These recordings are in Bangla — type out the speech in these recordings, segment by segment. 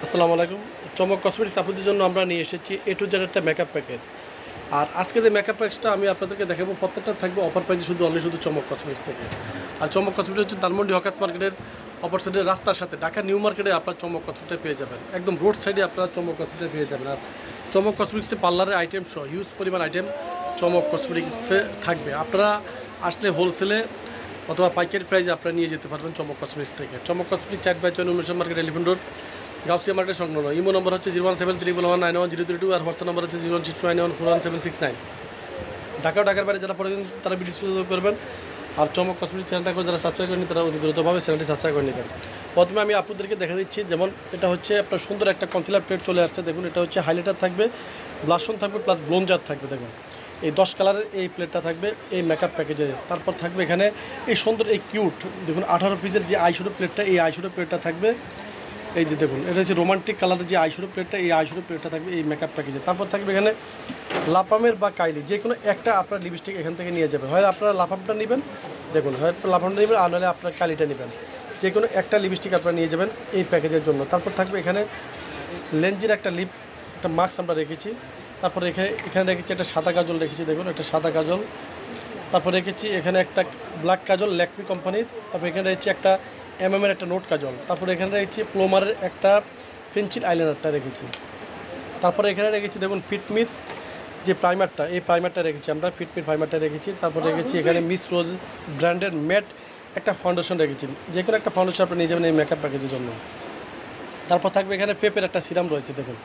আসসালামু আলাইকুম। চমক কসমেটিক্স আপনাদের জন্য আমরা নিয়ে এসেছি এ টু জেড একটা মেকআপ প্যাকেজ। আর আজকে যে মেকআপ প্যাকেজটা আমি আপনাদেরকে দেখাবো প্রত্যেকটা থাকবে অফার প্রাইসে শুধু চমক কসমেটিক্স থেকে। আর চমক কসমেটিক্স হচ্ছে ধানমন্ডি হকার্স মার্কেটের অপর সাইডের রাস্তার সাথে ঢাকা নিউ মার্কেটে আপনার চমক কসমেটিক্স পেয়ে যাবেন। একদম রোড সাইডে আপনারা চমক কসমেটিক্স পেয়ে যাবেন। আর চমক কসমেটিক্সে পার্লারের আইটেম সহ হিউজ পরিমাণ আইটেম চমক কসমেটিক্সে থাকবে। আপনারা আসলে হোলসেলে অথবা পাইকারি প্রাইসে আপনারা নিয়ে যেতে পারবেন চমক কসমেটিক্স থেকে। চমক কসমেটিক্স 4/4 উন্মেষণ market elephant road Gausia market সংলগ্ন। ইমো নম্বর হচ্ছে 01731911032 আর হোয়াটসঅ্যাপ নম্বর হচ্ছে 06291411769। ঢাকার বাইরে যারা পড়েন তারা ভিডিও করবেন। আর চমক কসমেটিক্স চ্যানেলটা করে যারা সাবস্ক্রাইব করেন তারা অতি দ্রুতভাবে চ্যানেলটি সাবস্ক্রাইব করে নেবেন। প্রথমে আমি আপনাদেরকে দেখা দিচ্ছি, যেমন এটা হচ্ছে আপনার সুন্দর একটা কনসিলার প্লেট চলে আসছে। দেখুন এটা হচ্ছে হাইলাইটার থাকবে, ব্লাশন থাকবে, প্লাস ব্লোঞ্জার থাকবে। দেখুন এই 10 কালারের এই প্লেটটা থাকবে এই মেকআপ প্যাকেজে। তারপর থাকবে এখানে এই সুন্দর এই কিউট দেখুন 18 পিসের যে আইশ্যাডো প্লেটটা, এই আইশ্যাডো প্লেটটা থাকবে। এই যে দেখুন এটা হচ্ছে রোমান্টিক কালারের যে আইশ্যাডো প্লেটটা, এই আইশ্যাডো প্লেটটা থাকবে এই মেকআপ প্যাকেজে। তারপর থাকবে এখানে লাপামের বা কাইলি যে কোনো একটা আপনার লিপস্টিক এখান থেকে নিয়ে যাবেন। হয় আপনারা লাপামটা নেবেন, দেখুন হয় লাপামটা নেবেন, আর নাহলে আপনার কালিটা নেবেন। যে কোনো একটা লিপস্টিক আপনারা নিয়ে যাবেন এই প্যাকেজের জন্য। তারপর থাকবে এখানে লেন্সের একটা একটা মাস্ক আমরা রেখেছি। তারপরে এখানে রেখেছি একটা সাদা কাজল রেখেছি, দেখুন একটা সাদা কাজল। তারপর রেখেছি এখানে একটা ব্ল্যাক কাজল ল্যাকমি কোম্পানির। তারপর এখানে রয়েছে একটা এর একটা নোট কাজল। তারপরে এখানে রেখেছি প্লোমারের একটা পেন্সিল আইলাইনারটা রেখেছি। তারপরে এখানে রেখেছি দেখুন ফিটমির যে প্রাইমারটা, এই প্রাইমারটা রেখেছি আমরা, ফিটমির প্রাইমারটা রেখেছি। তারপর রেখেছি এখানে মিস রোজ ব্র্যান্ডের ম্যাট একটা ফাউন্ডেশন রেখেছি। যে কোনো একটা ফাউন্ডেশন আপনি নিয়ে যাবেন এই মেকআপ প্যাকেজের জন্য। তারপর থাকবে এখানে পেপের একটা সিরাম রয়েছে। দেখুন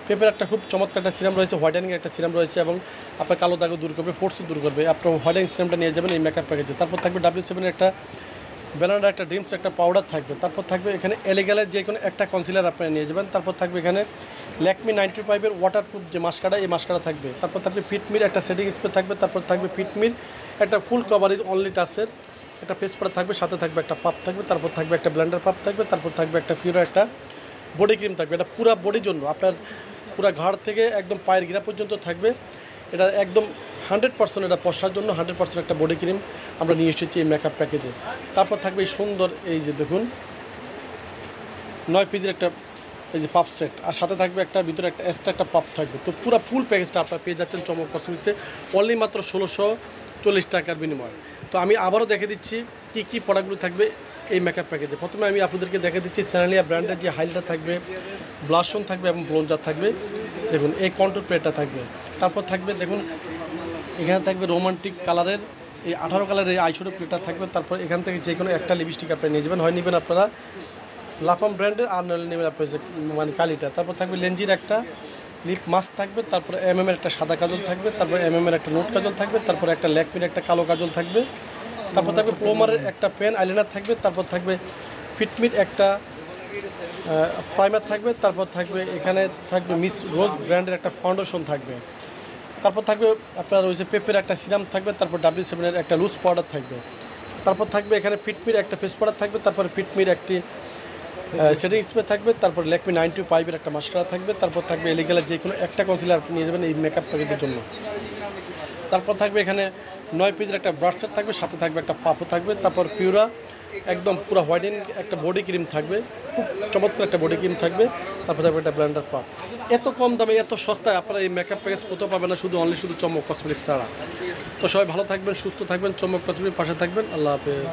পেপের একটা খুব চমৎকার একটা সিরাম রয়েছে, হোয়াইটেনিং একটা সিরাম রয়েছে এবং আপনার কালো দাগও দূর করবে, পোর্সও দূর করবে। আপনার হোয়াইটেনিং সিরামটা নিয়ে যাবেন এই মেকআপ প্যাকেজে। তারপর থাকবে W7 একটা ব্যানানা একটা ড্রিমস একটা পাউডার থাকবে। তারপর থাকবে এখানে এলিগ্যালের যে কোনো একটা কনসিলার আপনারা নিয়ে যাবেন। তারপর থাকবে এখানে ল্যাকমি 95-এর ওয়াটারপ্রুফ যে মাস্কারা, এই মাস্কারা থাকবে। তারপর থাকবে ফিটমির একটা সেটিং স্প্রে থাকবে। তারপর থাকবে ফিটমির একটা ফুল কভারেজ অনলি টাচের একটা পেস্ট করা থাকবে, সাথে থাকবে একটা পাপ থাকবে। তারপর থাকবে একটা ব্লেন্ডার পাপ থাকবে। তারপর থাকবে একটা ফিউরা একটা বডি ক্রিম থাকবে। এটা পুরো বডির জন্য, আপনার পুরো ঘাড় থেকে একদম পায়ের গিরা পর্যন্ত থাকবে। এটা একদম 100% এটা পশার জন্য 100% একটা বডি ক্রিম আমরা নিয়ে এসেছি এই মেকআপ প্যাকেজে। তারপর থাকবে এই সুন্দর এই যে দেখুন 9 পিসের একটা এই যে পাপ সেট, আর সাথে থাকবে একটা ভিতরে একটা এক্সট্রা একটা পাপ থাকবে। তো পুরো ফুল প্যাকেজটা আপনারা পেয়ে যাচ্ছেন চমক কসমেটিক্সে অনলি মাত্র 1640 টাকার বিনিময়ে। তো আমি আবারও দেখে দিচ্ছি কী প্রোডাক্টগুলো থাকবে এই মেকআপ প্যাকেজে। প্রথমে আমি আপনাদেরকে দেখে দিচ্ছি স্যানেলিয়া ব্র্যান্ডের যে হাইলাইটার থাকবে, ব্লাশন থাকবে এবং ব্লোঞ্জার থাকবে। দেখুন এই কন্ট্রোল প্লেটটা থাকবে। তারপর থাকবে দেখুন এখানে থাকবে রোমান্টিক কালারের এই 18 কালারের এই আইশ্যাডো প্লেটটা থাকবে। তারপর এখান থেকে যে কোনো একটা লিপস্টিক আপনারা নিয়ে যাবেন, হয় নেবেন আপনারা লাপাম ব্র্যান্ডের, আর নাহলে নেবেন আপনার মানে কালিটা। তারপর থাকবে লেঞ্জির একটা লিপ মাস্ক থাকবে। তারপরে এর একটা সাদা কাজল থাকবে। তারপর এর একটা নোট কাজল থাকবে। তারপর একটা ল্যাকমির একটা কালো কাজল থাকবে। তারপর থাকবে প্লোমারের একটা পেন আইলাইনার থাকবে। তারপর থাকবে ফিটমির একটা প্রাইমার থাকবে। তারপর থাকবে এখানে থাকবে মিস রোজ ব্র্যান্ডের একটা ফাউন্ডেশন থাকবে। তারপর থাকবে আপনার ওই যে পেপের একটা সিরাম থাকবে। তারপর W7-এর একটা লুজ পাউডার থাকবে। তারপর থাকবে এখানে ফিটমির একটা ফেস পাউডার থাকবে। তারপর ফিটমির একটি সেটিং স্প্রে থাকবে। তারপর ল্যাকমি 95-এর একটা মাস্কারা থাকবে। তারপর থাকবে এলিগ্যালের যে কোনো একটা কনসিলার আপনি নিয়ে যাবেন এই মেকআপ প্যাকেজের জন্য। তারপর থাকবে এখানে 9 পিসের একটা ব্রাশ সেট থাকবে, সাথে থাকবে একটা পাপও থাকবে। তারপর পিউরা একদম পুরো হোয়াইটেনিং একটা বডি ক্রিম থাকবে, খুব চমৎকার একটা বডি ক্রিম থাকবে। তারপর থাকবে একটা ব্লেন্ডার পাপ। এত কম দামে এত সস্তায় আপনারা এই মেকআপ প্যাকেজ কোথাও পাবেন না, শুধু চমক কসমেটিক্স ছাড়া। তো সবাই ভালো থাকবেন, সুস্থ থাকবেন, চমক কসমেটিক্স পাশে থাকবেন। আল্লাহ হাফেজ।